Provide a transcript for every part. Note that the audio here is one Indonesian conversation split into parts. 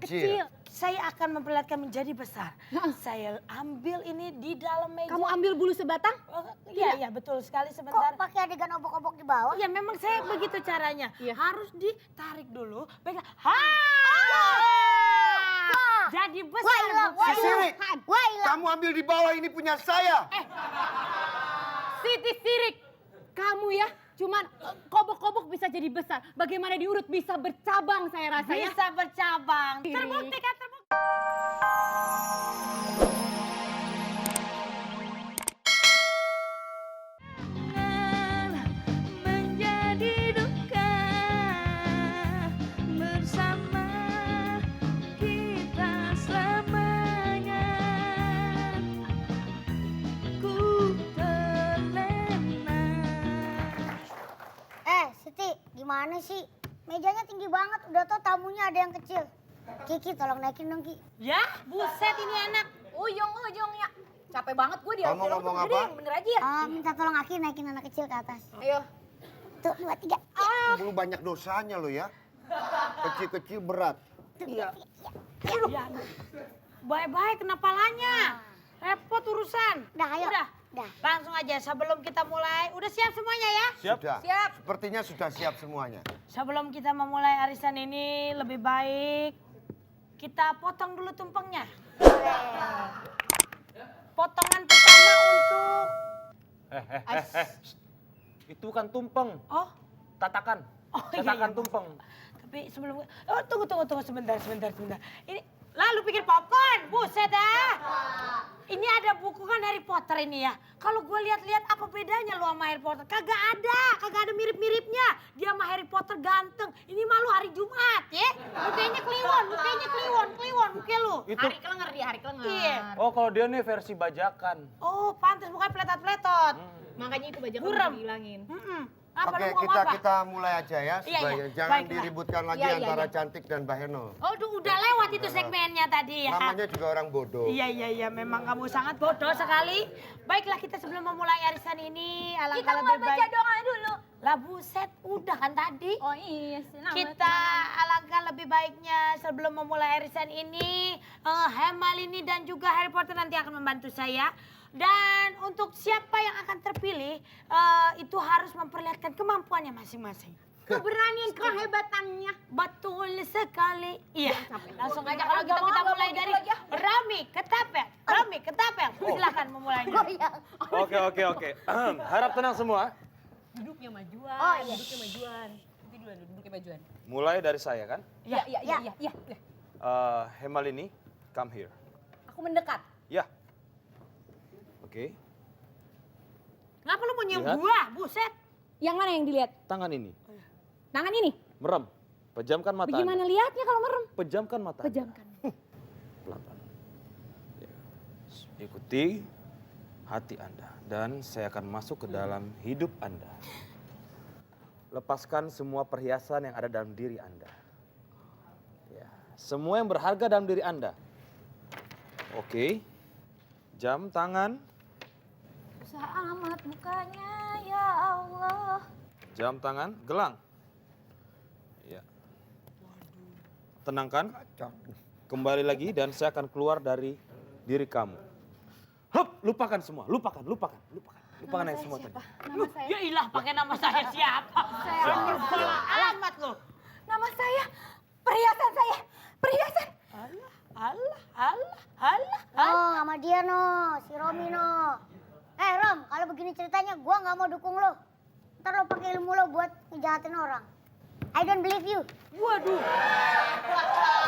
kecil. Saya akan memperlihatkan menjadi besar. Saya ambil ini di dalam meja. Kamu ambil bulu sebatang? Iya, betul sekali sebentar. Kok pakai adegan obok-obok di bawah? Iya, memang saya begitu caranya. Iya. Harus ditarik dulu. Pegang. Jadi besar. Sirik, kamu ambil di bawah, ini punya saya. Siti Sirik, kamu ya cuman kobok-kobok bisa jadi besar. Bagaimana diurut bisa bercabang saya rasa ya. Bisa bercabang. Sirik. Terbukti kan, terbukti. Menjadi duka bersama kita selamanya. Ku terlena. Siti, gimana sih? Mejanya tinggi banget, udah tau tamunya ada yang kecil. Kiki, tolong naikin dong, Ki. Ya, buset ini anak. Ujung-ujungnya. Capek banget gue dia. Kamu ngomong apa? Yang bener aja ya. Minta tolong Aki naikin anak kecil ke atas. Ayo. Tuh, 2, 3. Belum banyak dosanya lo ya. Kecil-kecil berat. Iya. Baik-baik, kenapa palanya? Repot urusan. Udah, ayo. Udah. Langsung aja sebelum kita mulai. Udah siap semuanya ya? Sudah. Siap. Sepertinya sudah siap semuanya. Sebelum kita memulai arisan ini lebih baik kita potong dulu tumpengnya. Potongan pertama untuk Itu bukan tumpeng, oh tatakan. iya, Tatakan iya. tumpeng. Tapi sebelum tunggu sebentar. Ini lalu pikir popcorn, buset dah. Ini ada buku kan Harry Potter ini ya. Kalau gue lihat-lihat apa bedanya lu sama Harry Potter? Kagak ada mirip-miripnya. Dia sama Harry Potter ganteng. Ini malu hari Jumat ya. Mukanya kliwon muka lu. Itu Hari Kelenger dia, hari Kelenger. Iya. oh kalau dia nih versi bajakan. Oh, pantas bukan pletot-pletot. Makanya itu baju Buram. kamu dihilangin. Apa Oke, lu mau apa? kita mulai aja ya. Iya, supaya iya. jangan Baiklah. diributkan lagi Iya, iya, antara iya. Cantik dan Mbak Heno. Oh, udah lewat itu segmennya tadi ya. Namanya juga orang bodoh. Iya, memang kamu sangat bodoh sekali. Baiklah, kita sebelum memulai arisan ini alangkah Kita lebih mau baca baik. doa dulu. Lah buset, udah kan tadi. Oh iya, selamat. Kita alangkah lebih baiknya sebelum memulai arisan ini, Hermione dan juga Harry Potter nanti akan membantu saya. Dan untuk siapa yang akan terpilih, itu harus memperlihatkan kemampuannya masing-masing. Keberanian, kehebatannya. Betul sekali. Iya. Langsung aja kalau Nggak gitu mau, kita nggak mulai mau dari gitu aja. Rami Ketapel. Silakan memulainya. Oke. Harap tenang semua. Duduknya majuan. Oh, iya. Duduknya majuan. Nanti dulu duduknya majuan. Mulai dari saya kan. Iya. Hermione, come here. Aku mendekat. Ya. Oke. Ngapa lu mau nyium Lihat. gua? Buset. Yang mana yang dilihat? Tangan ini. Tangan ini. Merem. Pejamkan mata. Bagaimana Anda. lihatnya kalau merem? Pejamkan mata. Anda. Pejamkan. Pelan-pelan. Ya. Ikuti hati Anda dan saya akan masuk ke dalam hidup Anda. Lepaskan semua perhiasan yang ada dalam diri Anda. Ya. Semua yang berharga dalam diri Anda. Oke. Jam tangan. Susah amat bukanya ya Allah. Jam tangan. Gelang. Ya. Tenangkan. Kembali lagi dan saya akan keluar dari diri kamu. Hup, lupakan semua. Lupakan yang semua tadi. Nama saya. Ya ilah, pakai nama saya siapa? Saya alamat lo. Nama saya. Perhiasan saya. Perhiasan. Allah. Oh, sama dia no, si Romi no. Rom, kalau begini ceritanya gua nggak mau dukung lo. Ntar lo pakai ilmu lo buat ngejahatin orang. I don't believe you. Waduh.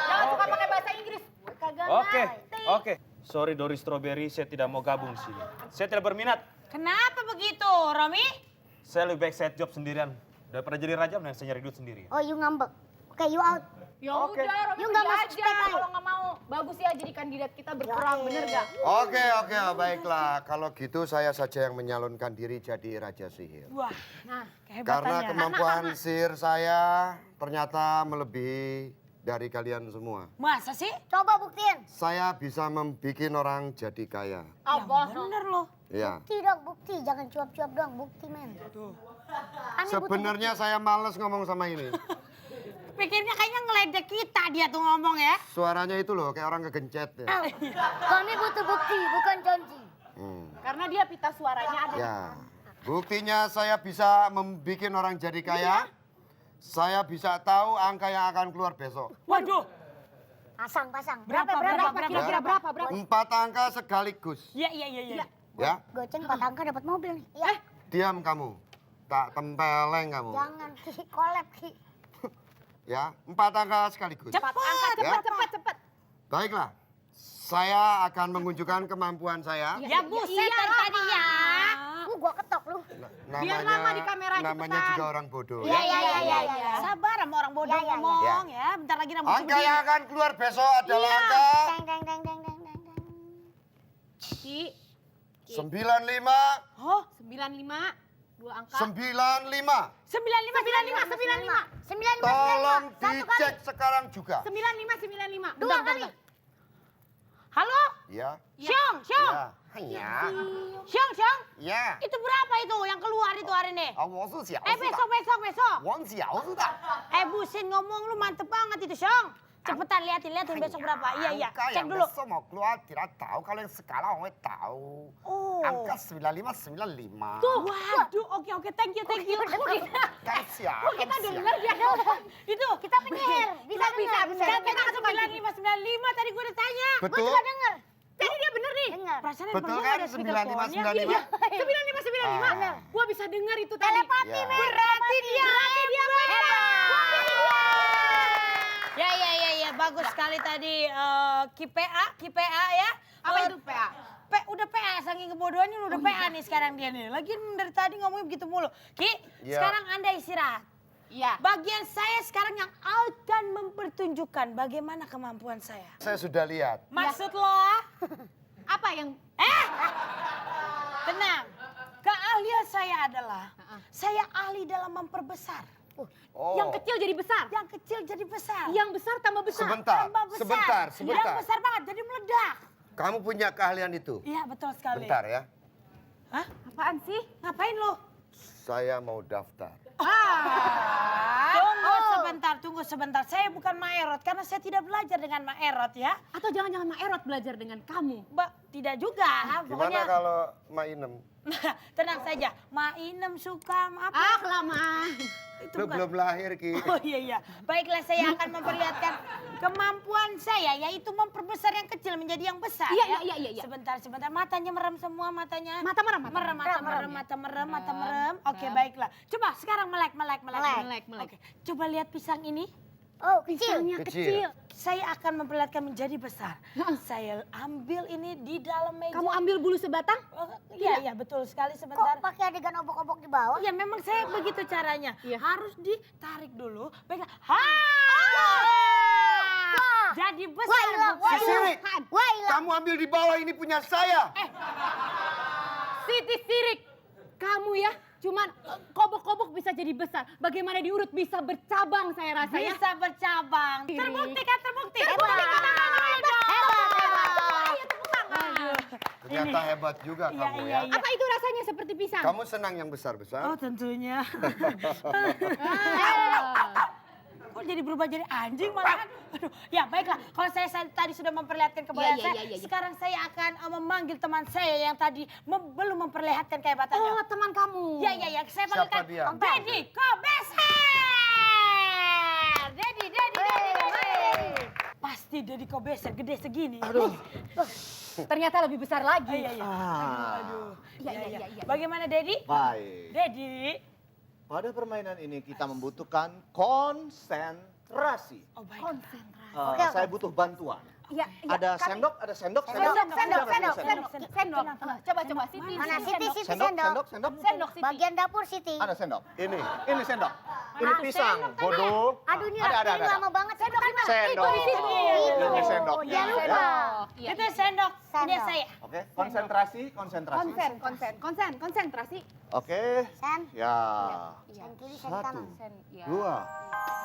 Jangan suka pakai bahasa Inggris. Gue kagak Oke. Sorry Doris Strawberry, saya tidak mau gabung sini. Saya tidak berminat. Kenapa begitu, Romi? Saya lebih baik set job sendirian. Daripada jadi raja, mending saya nyari duit sendiri. Oh, you ngambek. Oke, you out. Ya Oke. udah, Romi You nggak pergi masuk aja PKI. kalau nggak mau. Bagus ya jadi kandidat kita berperang, bener gak? Oke, baiklah. Kalau gitu saya saja yang menyalonkan diri jadi Raja Sihir. Wah, Nah, kehebatannya. Karena kemampuan sihir saya ternyata melebihi dari kalian semua. Masa sih? Coba buktiin. Saya bisa membuat orang jadi kaya. apa? Bener loh. Ya. Bukti dong, bukti. Jangan cuap-cuap doang, bukti men. Aneh butuh Sebenarnya saya males ngomong sama ini. Pikirnya kayaknya ngeledek kita dia tuh ngomong ya. Suaranya itu loh kayak orang kegencet ya. Kami butuh bukti, bukan janji. Karena dia pita suaranya ada. Ya, buktinya saya bisa membuat orang jadi kaya. Saya bisa tahu angka yang akan keluar besok. Waduh. Pasang. Berapa? Kira-kira berapa? 4 angka sekaligus. Iya. Ya, Goceng 4 angka dapat mobil nih. Iya. diam kamu. Tak tempeleng kamu. Jangan Ki, kolab Ki. Ya, 4 angka sekaligus. Cepat. Cepat. Baiklah, saya akan menunjukkan kemampuan saya. Ya buset dari tadi ya. Gua ketok lu. Biar lama di kamera, namanya cepetan. juga orang bodoh. Iya, ya. iya. Sabar sama orang bodoh Ya, ya, ya. ngomong ya. Bentar lagi rambut Angka yang akan keluar besok adalah angka Deng. Ki, 95, Oh, 95, 2 angka. 95. 95. 95. Tolong Satu kali. dicek sekarang juga. 95. Dua kali. Halo? Ya. Syong. Ya. Syong. Ya. Itu berapa itu yang keluar itu hari ini? 我是小 besok. 王小子的。 Busin ngomong lu mantep banget itu, Syong. Cepetan liatin besok berapa. Iya. Angka Cek yang dulu. besok mau keluar tidak tahu. Kalau yang sekarang orang tahu. Oh. Angka 95. Tuh, waduh, oke, thank you. Kan siapa? Kita dengar dia. Itu. Kita penyihir. Bisa Bisa. Kan kita 95 tadi gue udah tanya. Betul? denger. Tadi dia bener nih. Dengar. Perasaan Betul handphone kan? gua ada speakerphone-nya. 95. 95. Ah. Gua bisa dengar itu tadi. Telepati, Ya. men. Berarti dia hebat. Ya, bagus sekali tadi KPA ya. Apa itu PA? Udah PA, saking kebodohannya udah PA nih sekarang dia nih. Lagi dari tadi ngomongnya begitu mulu. Ki, Ya. sekarang Anda istirahat. Iya. Bagian saya sekarang yang akan mempertunjukkan bagaimana kemampuan saya. Saya sudah lihat. Maksud lo? Apa yang Tenang. Keahlian saya adalah saya ahli dalam memperbesar. Oh. yang kecil jadi besar? Yang kecil jadi besar. Yang besar tambah besar. Sebentar. Tambah besar. Yang Sebentar. besar banget jadi meledak. Kamu punya keahlian itu? Iya, betul sekali. Bentar ya. Hah? Apaan sih? Ngapain lo? Saya mau daftar. Tunggu sebentar. Saya bukan Maerot karena saya tidak belajar dengan Maerot ya. Atau jangan-jangan Mak Erot belajar dengan kamu? Tidak juga. Gimana Pokoknya kalau Mainem? tenang saja. Mainem suka apa? Kelamaan. Itu Lu bukan. belum lahir, Ki. Oh iya. Baiklah, saya akan memperlihatkan kemampuan saya, yaitu memperbesar yang kecil menjadi yang besar. Iya. Sebentar. Matanya merem semua, matanya. Mata merem. Mata merem. Oke, baiklah. Coba sekarang melek. Melek. Oke, coba lihat pisang ini. Oh, kecil. Pisangnya kecil. Saya akan memperlihatkan menjadi besar. Saya ambil ini di dalam meja. Kamu ambil bulu sebatang? Iya, betul sekali. Kok Sebentar. pakai adegan obok-obok di bawah? Ya memang saya begitu caranya. Iya. Harus ditarik dulu. Baiklah. Jadi besar. Wah, hilang. bukan? Sirik, Wah, hilang. kamu ambil di bawah ini punya saya. Siti Sirik, kamu ya cuman kobok-kobok bisa jadi besar. Bagaimana diurut bisa bercabang saya rasa ya. Bisa bercabang. Sirik. Terbukti kan? Terbukti. Ternyata hebat juga Iya, kamu iya, ya. iya. Apa itu rasanya seperti pisang? Kamu senang yang besar-besar? Oh tentunya. Kok jadi berubah jadi anjing malahan? Aduh, ya baiklah. Kalau saya tadi sudah memperlihatkan kebolehan Iya, saya, iya. sekarang saya akan memanggil teman saya yang tadi belum memperlihatkan kehebatannya. Oh, teman kamu. Ya. Saya Siapa panggilkan dia? Deddy Kobeser. Deddy. Pasti Deddy Kobeser gede segini. Aduh. Ternyata lebih besar lagi. Iya. Aduh. Iya. Bagaimana Deddy? Baik. Deddy. Pada permainan ini kita membutuhkan konsentrasi. Oh baik. Konsentrasi. Saya butuh bantuan. Iya. Ada sendok. Sendok. Coba Siti. Mana Siti Sendok. Sendok Siti. Bagian dapur Siti. Ada sendok. Ini sendok. Ini pisang. Bodoh. Aduh, ini Ada. lama banget. Sendok di mana? Sendok. Ini sendok. Ya lupa. Iya. Itu sendok punya Sendok. saya. Oke, konsentrasi. Konsentrasi. Oke. Sen. Ya. Sen kiri, sen kanan. 1, 2,